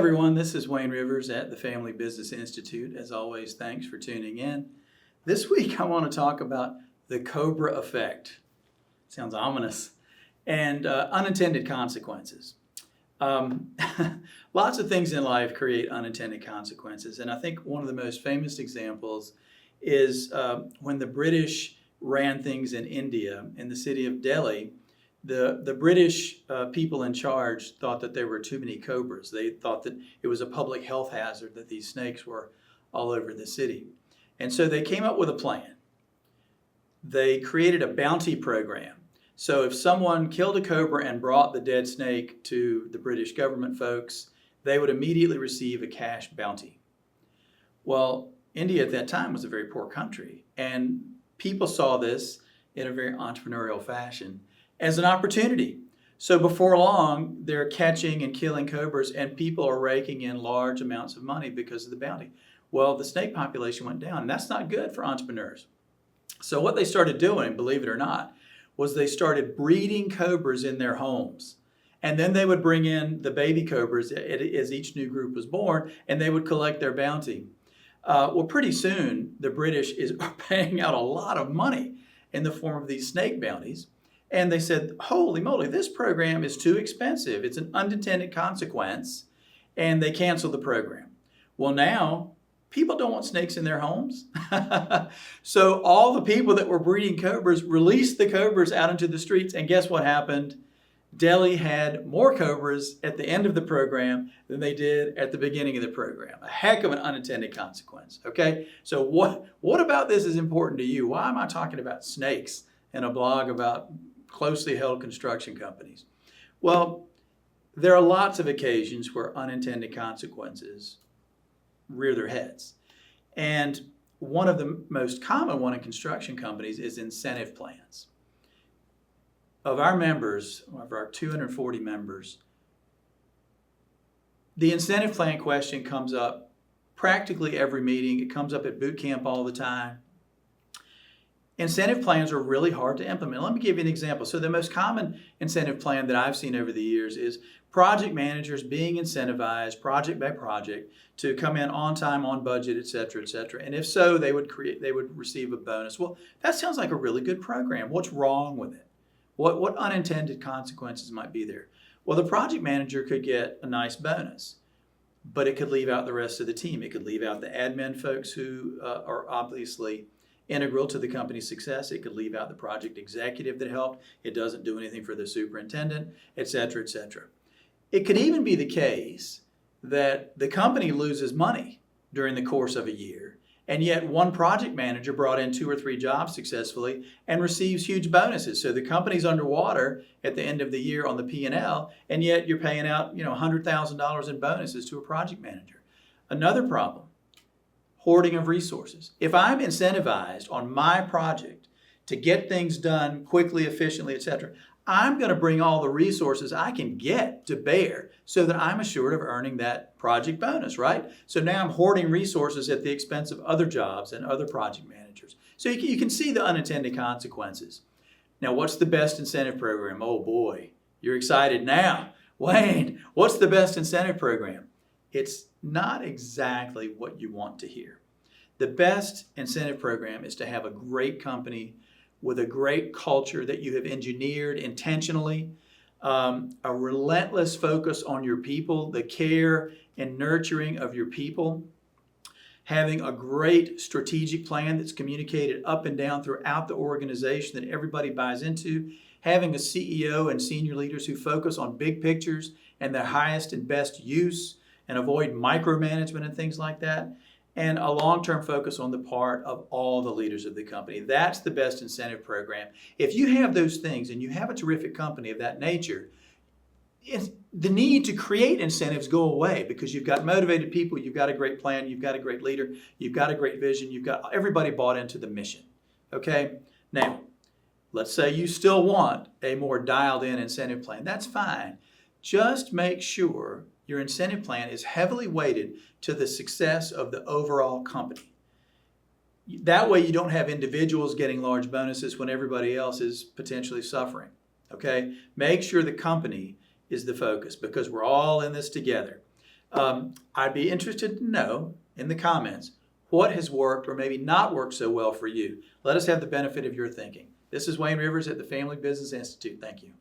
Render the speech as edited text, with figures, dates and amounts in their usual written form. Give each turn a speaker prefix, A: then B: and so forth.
A: everyone, this is Wayne Rivers at the Family Business Institute. As always, thanks for tuning in. This week I want to talk about the Cobra effect. Sounds ominous. And unintended consequences. Lots of things in life create unintended consequences, and I think one of the most famous examples is when the British ran things in India, in the city of Delhi. The British people in charge thought that there were too many cobras. They thought that it was a public health hazard that these snakes were all over the city. And so they came up with a plan. They created a bounty program. So if someone killed a cobra and brought the dead snake to the British government folks, they would immediately receive a cash bounty. Well, India at that time was a very poor country, and people saw this in a very entrepreneurial fashion as an opportunity. So before long, they're catching and killing cobras, and people are raking in large amounts of money because of the bounty. Well, the snake population went down, and that's not good for entrepreneurs. So what they started doing, believe it or not, was they started breeding cobras in their homes. And then they would bring in the baby cobras as each new group was born, and they would collect their bounty. Well, pretty soon, the British are paying out a lot of money in the form of these snake bounties. And they said, holy moly, this program is too expensive. It's an unintended consequence. And they canceled the program. Well, now, people don't want snakes in their homes. So all the people that were breeding cobras released the cobras out into the streets. And guess what happened? Delhi had more cobras at the end of the program than they did at the beginning of the program. A heck of an unintended consequence, okay? So what about this is important to you? Why am I talking about snakes in a blog about closely held construction companies? Well, there are lots of occasions where unintended consequences rear their heads. And one of the most common one in construction companies is incentive plans. Of our members, of our 240 members, the incentive plan question comes up practically every meeting. It comes up at boot camp all the time. Incentive plans are really hard to implement. Let me give you an example. So the most common incentive plan that I've seen over the years is project managers being incentivized project by project to come in on time, on budget, et cetera, et cetera. And if so, they would receive a bonus. Well, that sounds like a really good program. What's wrong with it? What unintended consequences might be there? Well, the project manager could get a nice bonus, but it could leave out the rest of the team. It could leave out the admin folks who are obviously integral to the company's success. It could leave out the project executive that helped. It doesn't do anything for the superintendent, et cetera, et cetera. It could even be the case that the company loses money during the course of a year, and yet one project manager brought in 2 or 3 jobs successfully and receives huge bonuses. So the company's underwater at the end of the year on the P&L, and yet you're paying out $100,000 in bonuses to a project manager. Another problem, hoarding of resources. If I'm incentivized on my project to get things done quickly, efficiently, et cetera, I'm going to bring all the resources I can get to bear so that I'm assured of earning that project bonus, right? So now I'm hoarding resources at the expense of other jobs and other project managers. So you can see the unintended consequences. Now, what's the best incentive program? Oh boy, you're excited now. Wayne, what's the best incentive program? It's not exactly what you want to hear. The best incentive program is to have a great company with a great culture that you have engineered intentionally, a relentless focus on your people, the care and nurturing of your people, having a great strategic plan that's communicated up and down throughout the organization that everybody buys into, having a CEO and senior leaders who focus on big pictures and their highest and best use and avoid micromanagement and things like that, and a long-term focus on the part of all the leaders of the company. That's the best incentive program. If you have those things and you have a terrific company of that nature, the need to create incentives go away because you've got motivated people, you've got a great plan, you've got a great leader, you've got a great vision, you've got everybody bought into the mission. Okay? Now, let's say you still want a more dialed-in incentive plan. That's fine. Just make sure your incentive plan is heavily weighted to the success of the overall company. That way you don't have individuals getting large bonuses when everybody else is potentially suffering. Okay? Make sure the company is the focus because we're all in this together. I'd be interested to know in the comments what has worked or maybe not worked so well for you. Let us have the benefit of your thinking. This is Wayne Rivers at the Family Business Institute. Thank you.